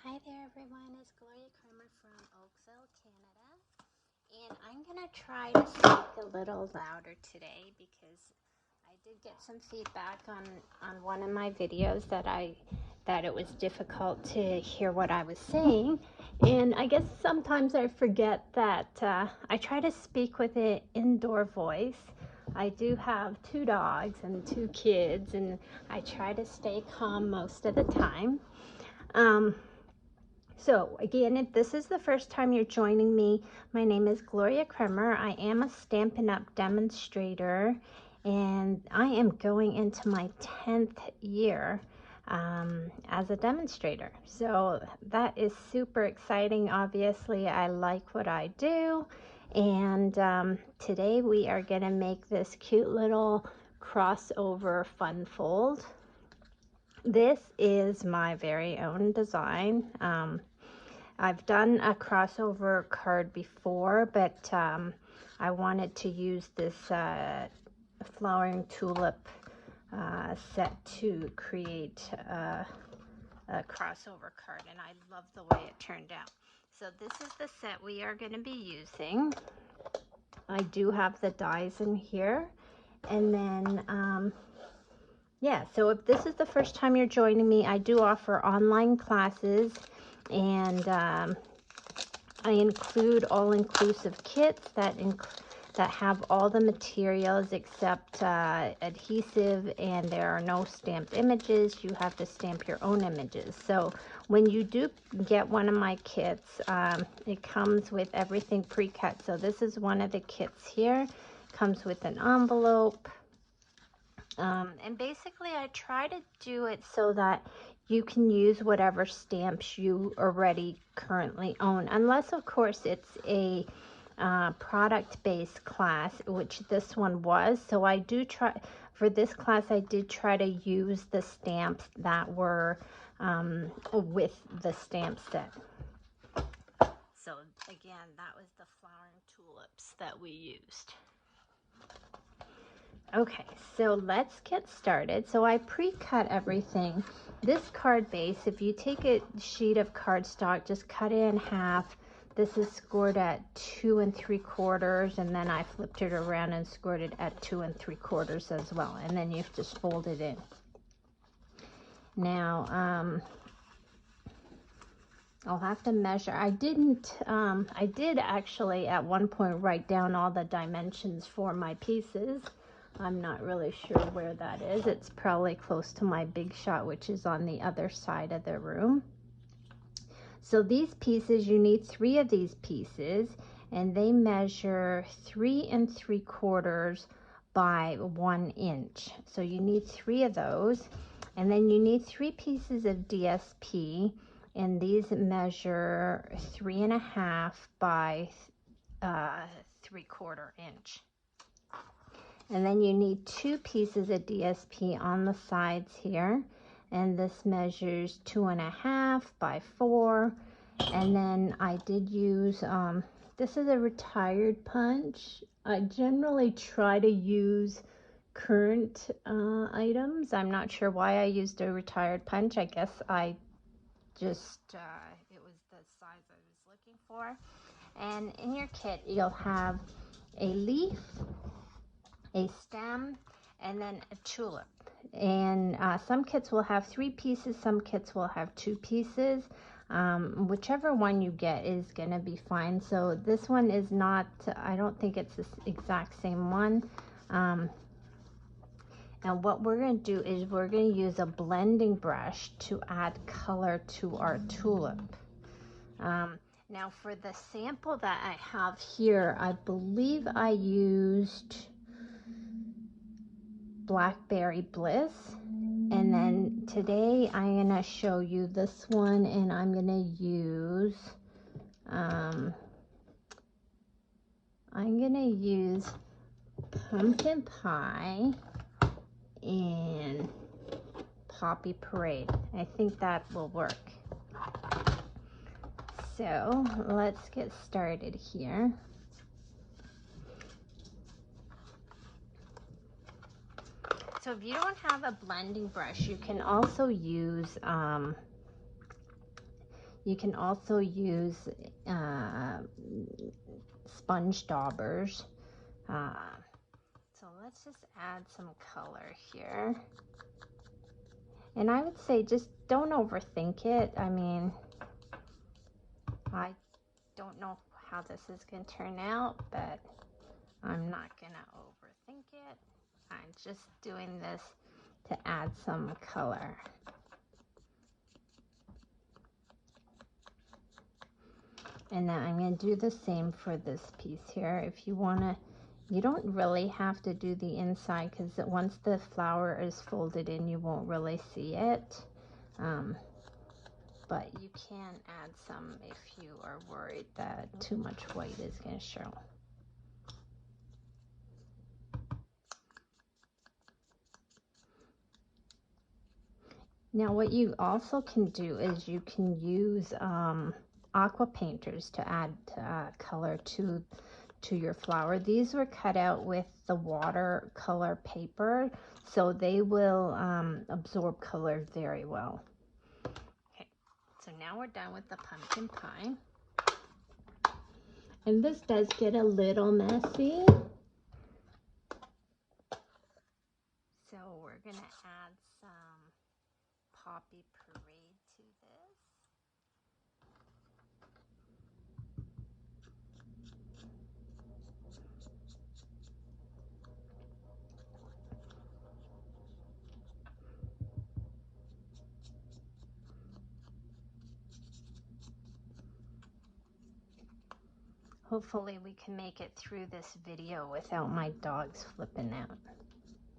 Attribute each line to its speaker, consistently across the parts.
Speaker 1: Hi there everyone, it's Gloria Kramer from Oakville, Canada, and I'm going to try to speak a little louder today because I did get some feedback on one of my videos that it was difficult to hear what I was saying, and I guess sometimes I forget that I try to speak with an indoor voice. I do have 2 dogs and 2 kids, and I try to stay calm most of the time. So again, if this is the first time you're joining me, my name is Gloria Kremer. I am a Stampin' Up! Demonstrator, and I am going into my 10th year as a demonstrator. So that is super exciting. Obviously, I like what I do, and today we are going to make this cute little crossover fun fold. This is my very own design. I've done a crossover card before, but I wanted to use this flowering tulip set to create a crossover card, and I love the way it turned out. So this is the set we are going to be using. I do have the dies in here, and then yeah, so if this is the first time you're joining me, I do offer online classes, and I include all-inclusive kits that have all the materials except adhesive, and there are no stamped images. You have to stamp your own images. So when you do get one of my kits, it comes with everything pre-cut. So this is one of the kits here. Comes with an envelope. And basically I try to do it so that you can use whatever stamps you already currently own, unless of course it's a product-based class, which this one was. So I do try, for this class I did try to use the stamps that were with the stamp set. So again, that was the flowering tulips that we used. Okay, so let's get started. So I pre-cut everything. This card base, if you take a sheet of cardstock, just cut it in half. This is scored at 2 3/4, and then I flipped it around and scored it at 2 3/4 as well. And then you just fold it in. Now, I'll have to measure. I did actually at one point write down all the dimensions for my pieces. I'm not really sure where that is. It's probably close to my big shot, which is on the other side of the room. So these pieces, you need 3 of these pieces, and they measure 3 3/4 by 1 inch. So you need 3 of those, and then you need 3 pieces of DSP, and these measure 3 1/2 by 3/4 inch. And then you need 2 pieces of DSP on the sides here, and this measures 2 1/2 by 4. And then I did use this is a retired punch. I generally try to use current items. I'm not sure why I used a retired punch. I guess I just it was the size I was looking for. And in your kit you'll have a leaf, a stem, and then a tulip. And some kits will have 3 pieces, some kits will have 2 pieces. Whichever one you get is going to be fine. So this one is not, I don't think it's the exact same one. And what we're going to do is we're going to use a blending brush to add color to our tulip. Now for the sample that I have here, I believe I used Blackberry Bliss, and then today I'm gonna show you this one, and I'm gonna use Pumpkin Pie and Poppy Parade. I think that will work. So let's get started here. So if you don't have a blending brush, you can also use You can also use sponge daubers. So let's just add some color here. And I would say just don't overthink it. I mean, I don't know how this is going to turn out, but I'm not going to overthink it. I'm just doing this to add some color. And then I'm going to do the same for this piece here. If you want to, you don't really have to do the inside, because once the flower is folded in, you won't really see it. But you can add some if you are worried that too much white is going to show. Now what you also can do is you can use aqua painters to add color to your flower. These were cut out with the watercolor paper, so they will absorb color very well. Okay, so now we're done with the pumpkin pie. And this does get a little messy. So we're gonna add some poppy parade to this. Hopefully we can make it through this video without my dogs flipping out.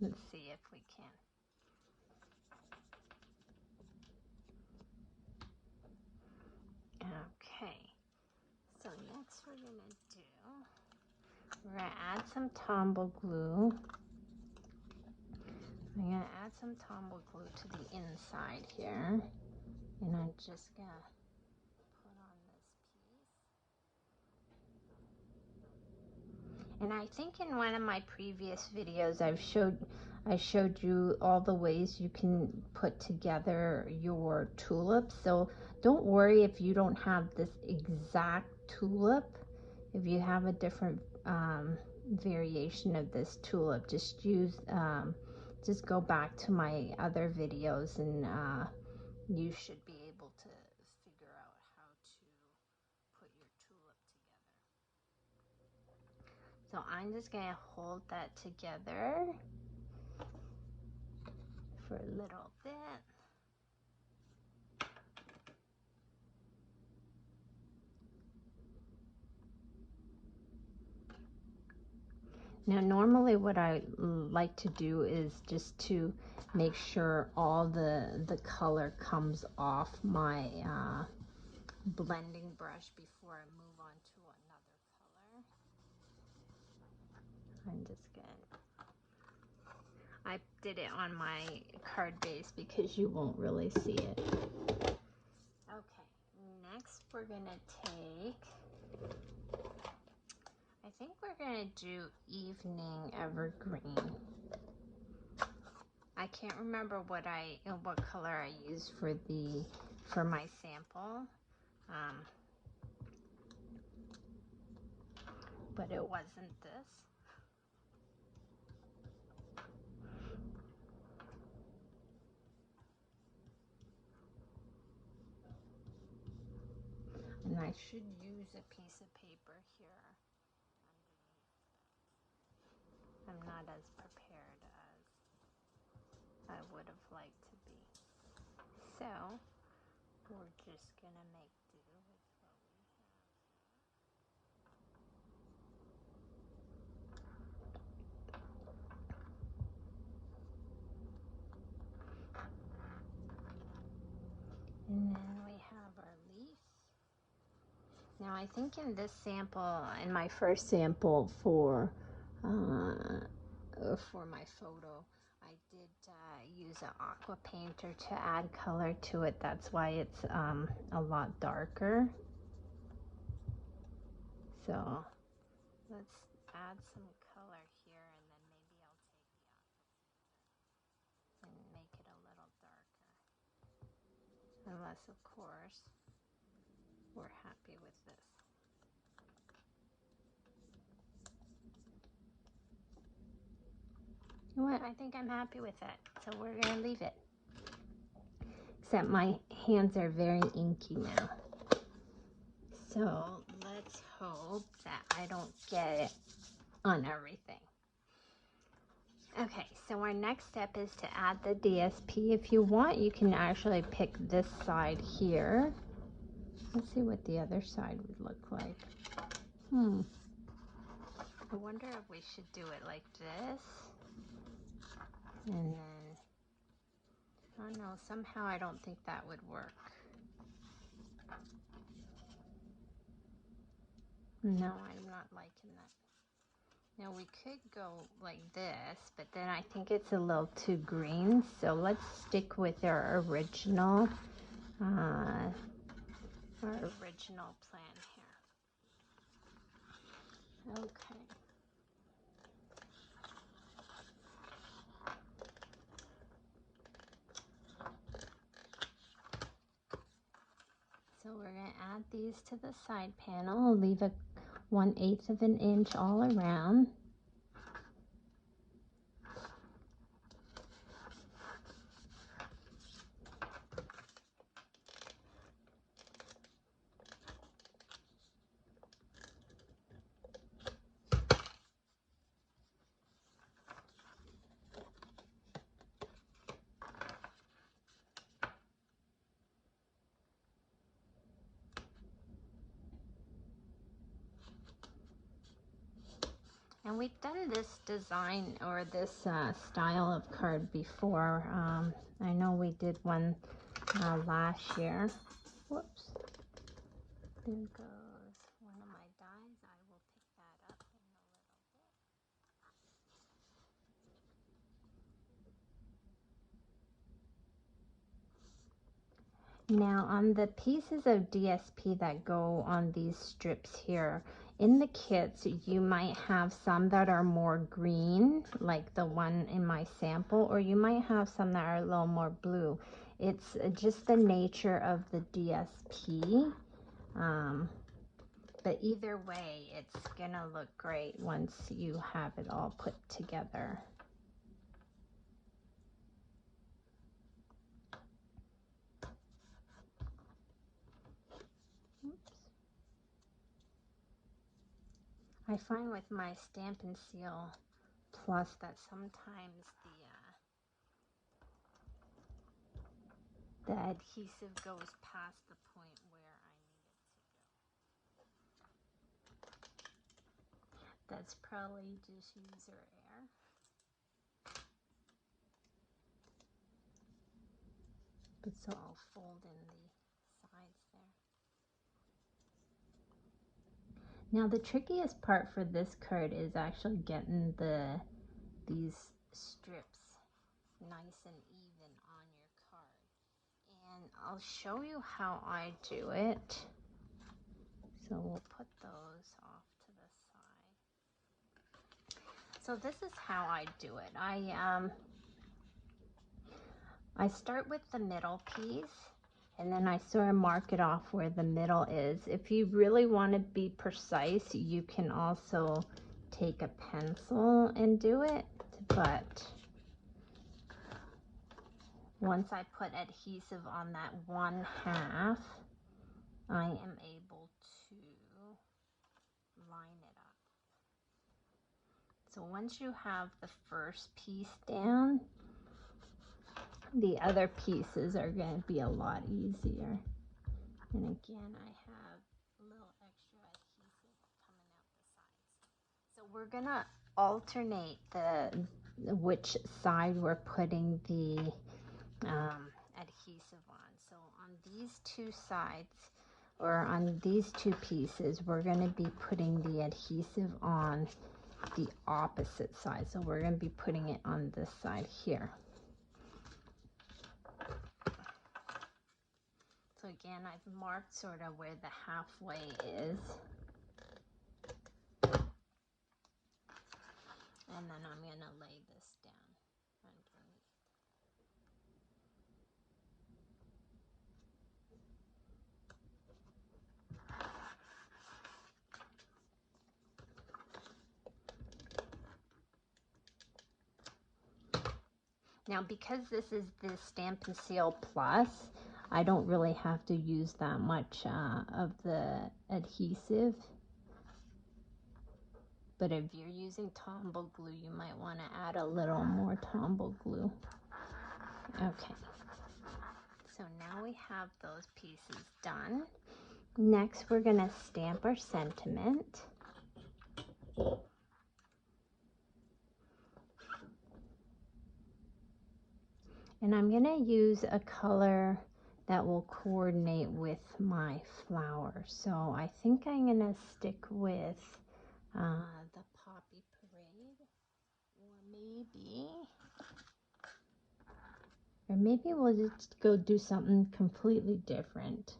Speaker 1: Let's see if we can. Okay, so next we're gonna add some Tombow glue. I'm gonna add some Tombow glue to the inside here, and I'm just gonna put on this piece. And I think in one of my previous videos I showed you all the ways you can put together your tulips. So don't worry if you don't have this exact tulip. If you have a different variation of this tulip, just just go back to my other videos, and you should be able to figure out how to put your tulip together. So I'm just going to hold that together for a little bit. Now normally what I like to do is just to make sure all the color comes off my blending brush before I move on to another color. I'm just going to, I did it on my card base because you won't really see it. Okay, next we're going to take, I think we're going to do Evening Evergreen. I can't remember what color I used for my sample, but it wasn't this. And I should use a piece of paper here underneath. I'm not as prepared as I would have liked to be. So we're just gonna make do with what we have here. And then we have our leaf. Now I think in this sample, in my first sample for my photo, I did use an aqua painter to add color to it. That's why it's a lot darker. So let's add some color here, and then maybe I'll take the aqua painter and make it a little darker. Unless, of course, we're happy with this. You know what? I think I'm happy with it. So we're going to leave it. Except my hands are very inky now. So let's hope that I don't get it on everything. Okay, so our next step is to add the DSP. If you want, you can actually pick this side here. Let's see what the other side would look like. I wonder if we should do it like this. And then, I don't know, somehow I don't think that would work. No, I'm not liking that. Now we could go like this, but then I think it's a little too green. So let's stick with our original plan here. Okay. So we're going to add these to the side panel. I'll leave a 1/8 of an inch all around. And we've done this design or this style of card before. I know we did one last year. Whoops. There goes one of my dies. I will pick that up in a little bit. Now on the pieces of DSP that go on these strips here, in the kits, you might have some that are more green, like the one in my sample, or you might have some that are a little more blue. It's just the nature of the DSP. But either way, it's gonna look great once you have it all put together. I find with my Stampin' Seal Plus that sometimes the adhesive goes past the point where I need it to go. That's probably just user error. But so I'll fold in the sides there. Now the trickiest part for this card is actually getting these strips nice and even on your card. And I'll show you how I do it. So we'll put those off to the side. So this is how I do it. I start with the middle piece, and then I sort of mark it off where the middle is. If you really want to be precise, you can also take a pencil and do it, but once I put adhesive on that 1/2, I am able to line it up. So once you have the first piece down, the other pieces are going to be a lot easier. And again, I have a little extra adhesive coming out the sides. So we're going to alternate which side we're putting the adhesive on. So on these two sides, or on these two pieces, we're going to be putting the adhesive on the opposite side. So we're going to be putting it on this side here. So again, I've marked sort of where the halfway is. And then I'm going to lay this down underneath. Now, because this is the Stampin' Seal Plus, I don't really have to use that much of the adhesive. But if you're using Tombow glue, you might want to add a little more Tombow glue. Okay. So now we have those pieces done. Next, we're going to stamp our sentiment. And I'm going to use a color that will coordinate with my flower. So I think I'm going to stick with the Poppy Parade, or maybe we'll just go do something completely different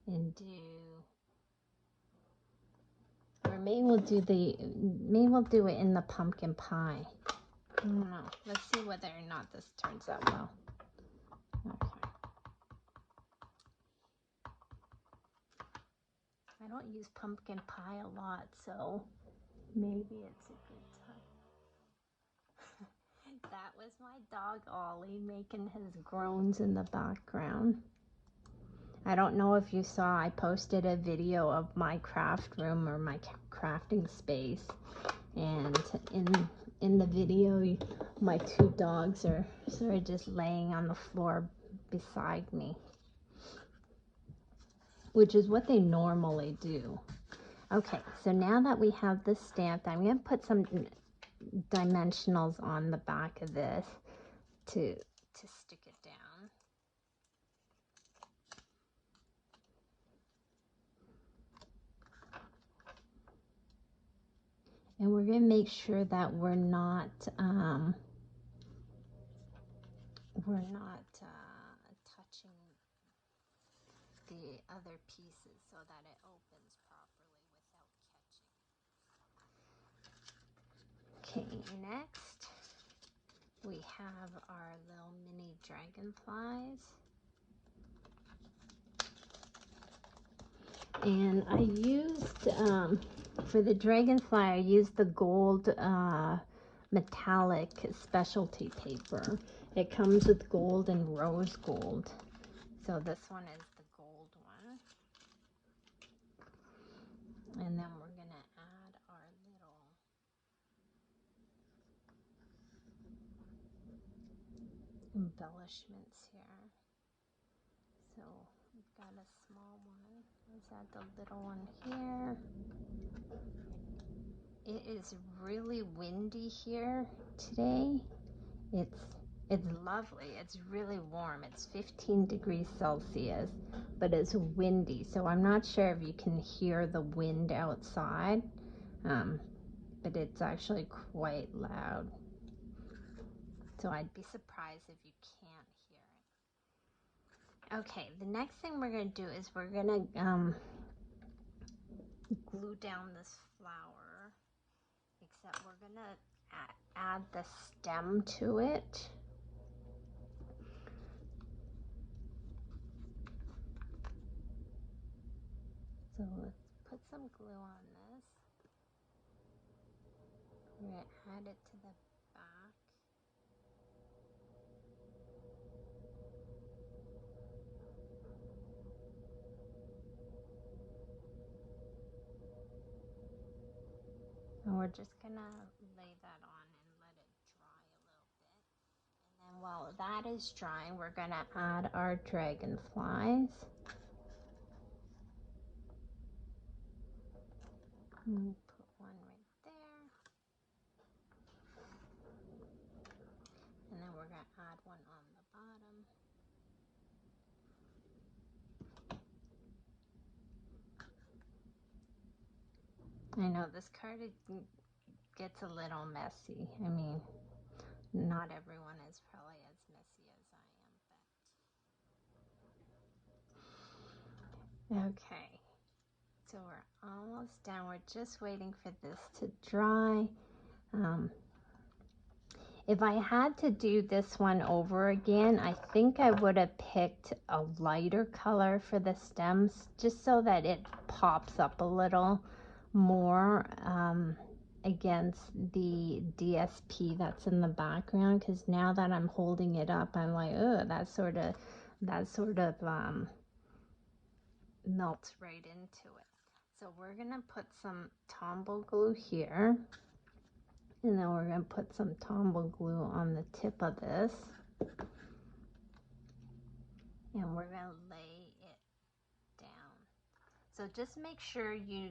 Speaker 1: and maybe we'll do it in the pumpkin pie. I don't know. Let's see whether or not this turns out well. Okay. I don't use pumpkin pie a lot, so maybe it's a good time. That was my dog Ollie making his groans in the background. I don't know if you saw, I posted a video of my craft room or my crafting space, and in the video my two dogs are sort of just laying on the floor beside me, which is what they normally do. Okay, so now that we have this stamped, I'm going to put some dimensionals on the back of this to stick it down. And we're going to make sure that we're not touching the other pieces so that it opens properly without catching. Okay, next we have our little mini dragonflies. And I used, for the dragonfly, I used the gold metallic specialty paper. It comes with gold and rose gold. So this one is the gold one. And then we're going to add our little embellishments here. So we've got a small one. Let's add the little one here. It is really windy here today. It's lovely. It's really warm. It's 15 degrees Celsius, but it's windy. So I'm not sure if you can hear the wind outside, but it's actually quite loud. So I'd be surprised if you can't hear it. Okay, the next thing we're going to do is we're going to glue down this flower, except we're going to add the stem to it. So let's put some glue on this. We're going to add it to the back. And we're just going to lay that on and let it dry a little bit. And then while that is drying, we're going to add our dragonflies. And put one right there. And then we're going to add one on the bottom. I know this card gets a little messy. I mean, not everyone is probably as messy as I am, but okay. So we're almost done. We're just waiting for this to dry. If I had to do this one over again, I think I would have picked a lighter color for the stems, just so that it pops up a little more. against the DSP that's in the background, because now that I'm holding it up, I'm like, oh, that sort of melts right into it. So we're gonna put some Tombow glue here, and then we're gonna put some Tombow glue on the tip of this, and we're gonna lay it down. So just make sure you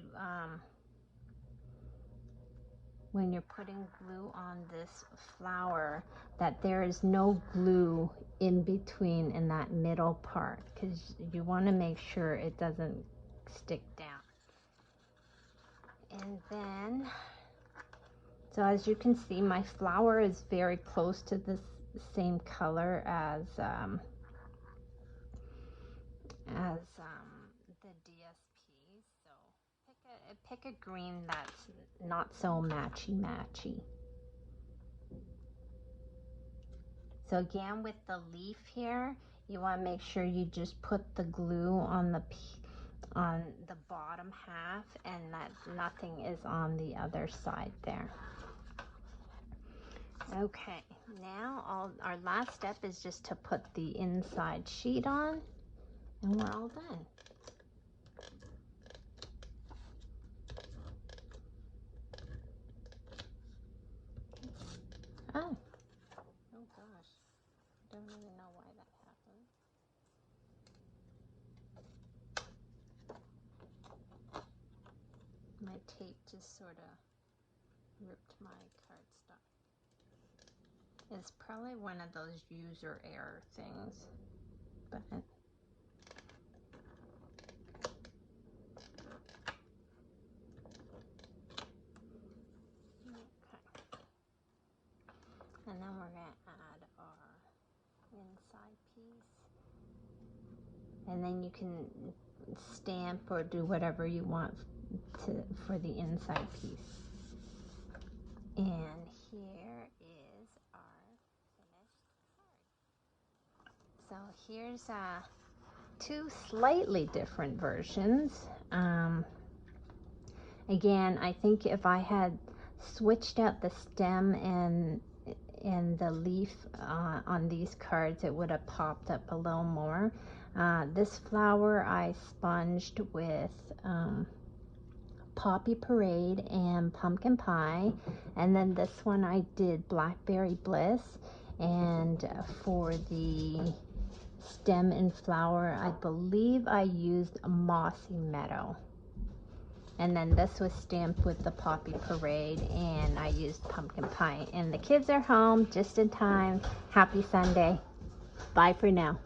Speaker 1: when you're putting glue on this flower, that there is no glue in between in that middle part, because you want to make sure it doesn't stick down. And then, so as you can see, my flower is very close to this same color as the DSP. So pick a green that's not so matchy. So again, with the leaf here, you want to make sure you just put the glue on the bottom half, and that nothing is on the other side there. Okay, now our last step is just to put the inside sheet on, and we're all done. Oh gosh, I don't even know why that happened. My tape just sort of ripped my cardstock. It's probably one of those user error things, but okay. And then we're going to add our inside piece, and then you can stamp or do whatever you want for the inside piece. And here is our finished card. So here's two slightly different versions. Again, I think if I had switched out the stem and the leaf on these cards, it would have popped up a little more. This flower I sponged with Poppy Parade and Pumpkin Pie, and then this one I did Blackberry Bliss, and for the stem and flower I believe I used Mossy Meadow. And then this was stamped with the Poppy Parade, and I used Pumpkin Pie. And the kids are home just in time. Happy Sunday. Bye for now.